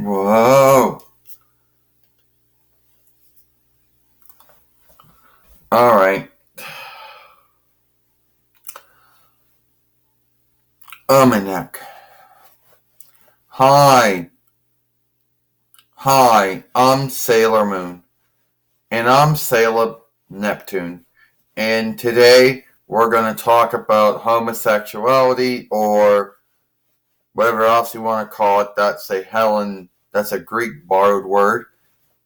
Whoa. All right. Oh, my neck. Hi. Hi. I'm Sailor Moon. And I'm Sailor Neptune. And today we're going to talk about homosexuality or whatever else you want to call it. That's a Greek borrowed word.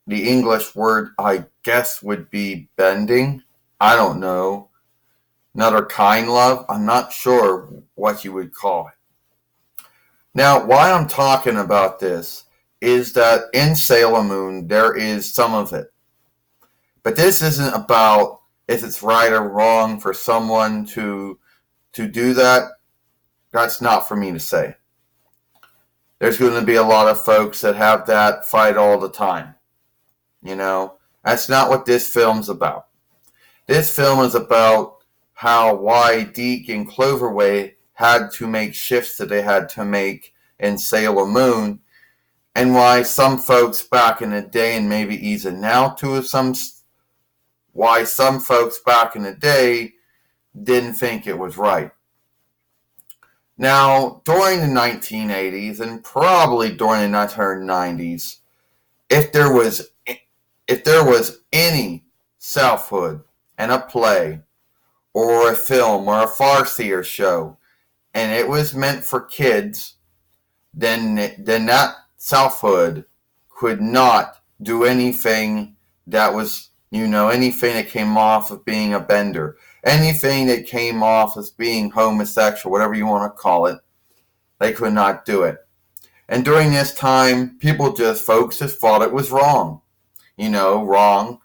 The English word, I guess, would be bending. I don't know. Another kind love. I'm not sure what you would call it. Now, why I'm talking about this is that in Sailor Moon, there is some of it. But this isn't about if it's right or wrong for someone to do that. That's not for me to say. There's going to be a lot of folks that have that fight all the time. That's not what this film's about. This film is about why Deke and Cloverway had to make shifts that they had to make in Sailor Moon, and why some folks back in the day, and maybe even now too, why some folks back in the day didn't think it was right. Now, during the 1980s and probably during the 1990s, if there was any selfhood and a play or a film or a farcier show, and it was meant for kids, then that selfhood could not do anything that was, anything that came off of being a bender, anything that came off as being homosexual, whatever you want to call it, they could not do it. And during this time, folks just thought it was wrong. Wrong.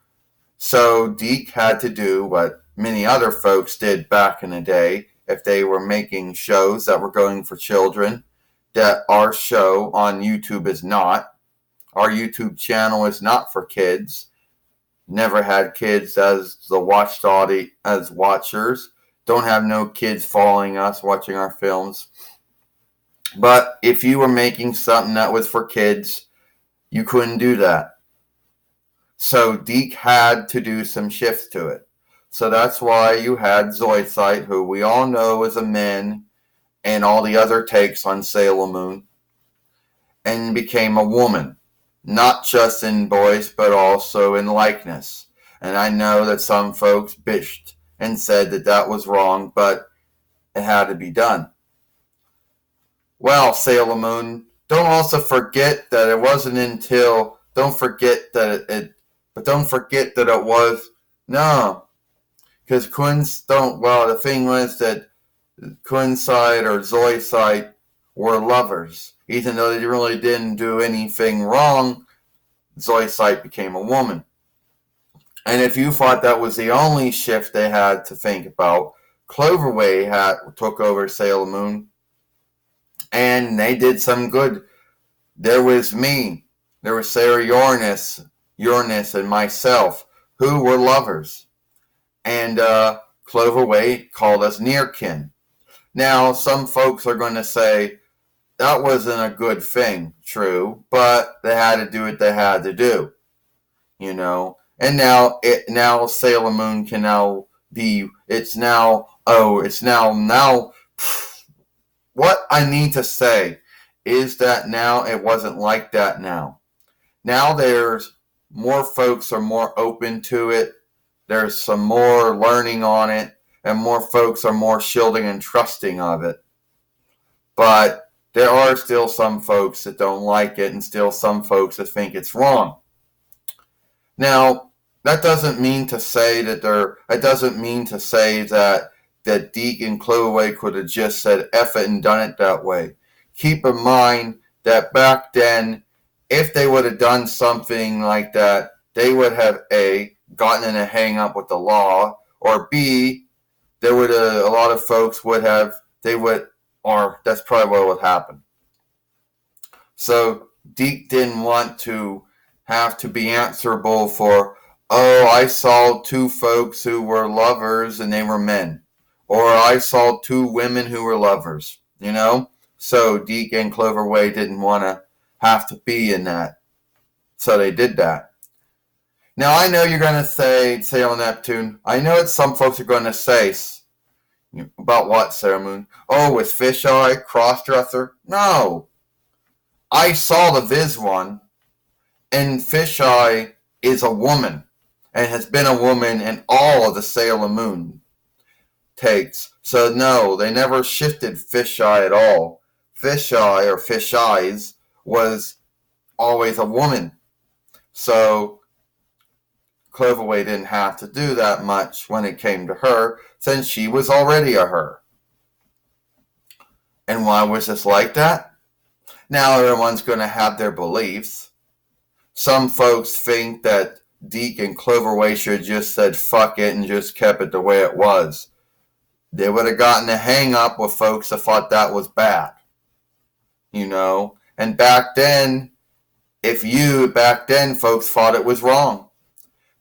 So Deke had to do what many other folks did back in the day if they were making shows that were going for children, that our show on YouTube is not. Our YouTube channel is not for kids. Never had kids as the as watchers. Don't have no kids following us, watching our films. But if you were making something that was for kids, you couldn't do that. So Deke had to do some shifts to it. So that's why you had Zoisite, who we all know is a man, and all the other takes on Sailor Moon, and became a woman. Not just in voice, but also in likeness. And I know that some folks bitched and said that that was wrong, but it had to be done. Well, Sailor Moon, don't also forget that it wasn't until, don't forget that don't forget that it was, no, because the thing was that Quinnside or Zoisite were lovers. Even though they really didn't do anything wrong, Zoisite became a woman. And if you thought that was the only shift they had to think about, Cloverway took over Sailor Moon, and they did some good. There was me, there was Sarah Uranus, and myself, who were lovers. And Cloverway called us nearkin. Now, some folks are going to say, that wasn't a good thing, true, but they had to do what they had to do, And now Sailor Moon can now be, what I need to say is that now it wasn't like that now. Now there's more folks are more open to it. There's some more learning on it, and more folks are more shielding and trusting of it. But there are still some folks that don't like it, and still some folks that think it's wrong. Now, that doesn't mean to say that Deke and Cloverway could have just said F it and done it that way. Keep in mind that back then, if they would have done something like that, they would have A, gotten in a hang up with the law, or B, a lot of folks would have, or that's probably what would happen. So Deke didn't want to have to be answerable for, oh, I saw two folks who were lovers and they were men. Or I saw two women who were lovers, So Deke and Cloverway didn't want to have to be in that. So they did that. Now, I know you're going to say on Neptune, I know what some folks are going to say about what, Sarah Moon? Oh, with fisheye, crossdresser? No. I saw the Viz one, and fisheye is a woman, and has been a woman in all of the Sailor Moon takes. So no, they never shifted fisheye at all. Fisheye, or fish eyes, was always a woman. So Cloverway didn't have to do that much when it came to her, since she was already a her. And why was this like that? Now everyone's going to have their beliefs. Some folks think that Deke and Cloverway should have just said fuck it and just kept it the way it was. They would have gotten a hang up with folks that thought that was bad. You know? And back then, folks thought it was wrong.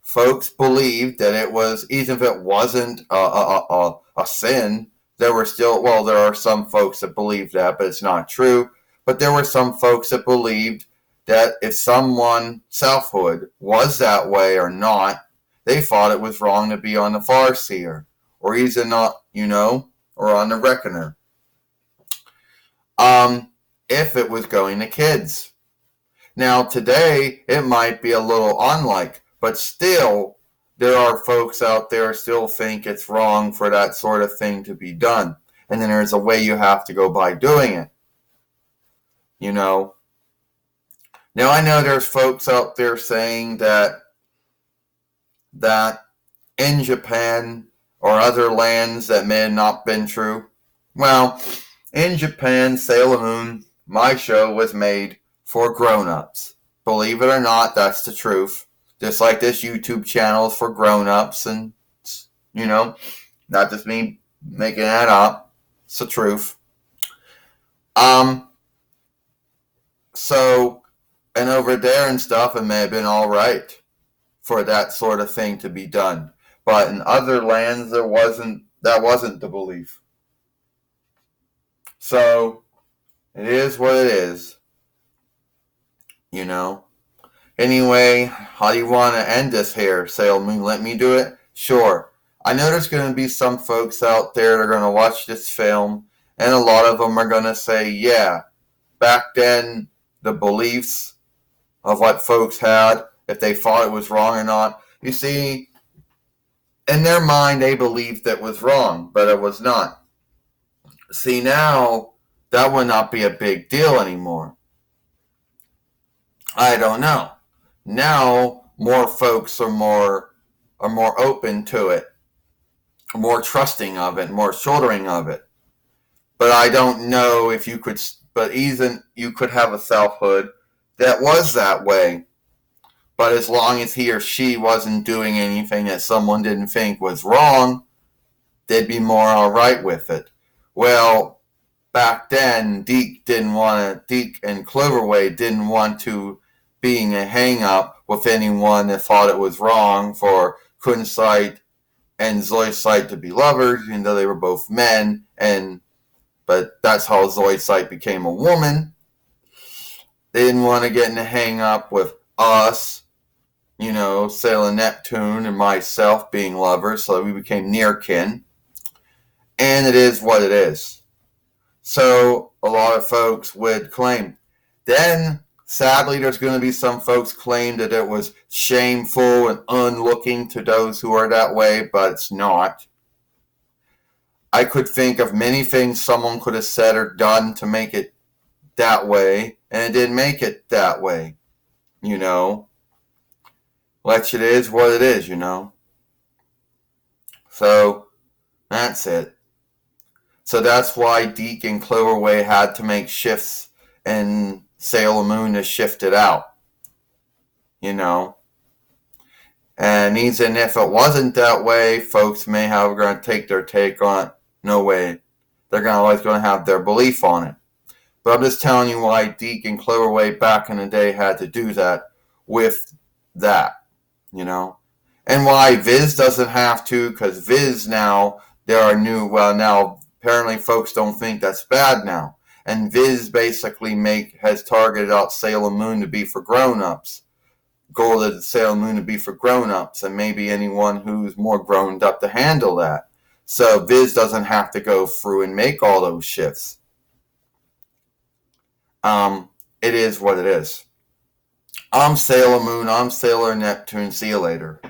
Folks believed that it was, even if it wasn't a sin, there are some folks that believed that, but it's not true. But there were some folks that believed that if someone, selfhood, was that way or not, they thought it was wrong to be on the Farseer, or either not, or on the Reckoner. If it was going to kids. Now today, it might be a little unlike, but still, there are folks out there who still think it's wrong for that sort of thing to be done. And then there's a way you have to go by doing it. Now I know there's folks out there saying that in Japan or other lands that may have not been true. Well, in Japan, Sailor Moon, my show, was made for grown-ups. Believe it or not, that's the truth. Just like this YouTube channel is for grown-ups, and, not just me making that up. It's the truth. So, and over there and stuff, it may have been alright for that sort of thing to be done. But in other lands, that wasn't the belief. So, it is what it is. Anyway, how do you want to end this here, Sailor Moon? Let me do it? Sure. I know there's going to be some folks out there that are going to watch this film, and a lot of them are going to say, yeah, back then, the beliefs of what folks had, if they thought it was wrong or not. You see, in their mind, they believed that it was wrong, but it was not. See, now, that would not be a big deal anymore. I don't know. Now, more folks are more open to it, more trusting of it, more shouldering of it. But I don't know if you could, but even you could have a selfhood that was that way. But as long as he or she wasn't doing anything that someone didn't think was wrong, they'd be more alright with it. Well, back then, Deke and Cloverway didn't want to being a hang-up with anyone that thought it was wrong for Kunsight and Zoisight to be lovers, even though they were both men, but that's how Zoisight became a woman. They didn't want to get in a hang-up with us, Sailor Neptune and myself being lovers, so we became near kin. And it is what it is. So a lot of folks would claim. Then, sadly, there's going to be some folks claim that it was shameful and unlooking to those who are that way, but it's not. I could think of many things someone could have said or done to make it that way, and it didn't make it that way, Which it is what it is, So, that's it. So that's why Deke and Cloverway had to make shifts, and Sailor Moon is shifted out. And even if it wasn't that way, folks may have going to take their take on it. No way. They're always going to have their belief on it. But I'm just telling you why Deke and Cloverway back in the day had to do that with that, And why Viz doesn't have to, because Viz now, there are now apparently folks don't think that's bad now. and Viz basically has targeted out Sailor Moon to be for grown-ups. Goal of the Sailor Moon to be for grown-ups, and maybe anyone who's more grown up to handle that. So Viz doesn't have to go through and make all those shifts. It is what it is. I'm Sailor Moon, I'm Sailor Neptune, see you later.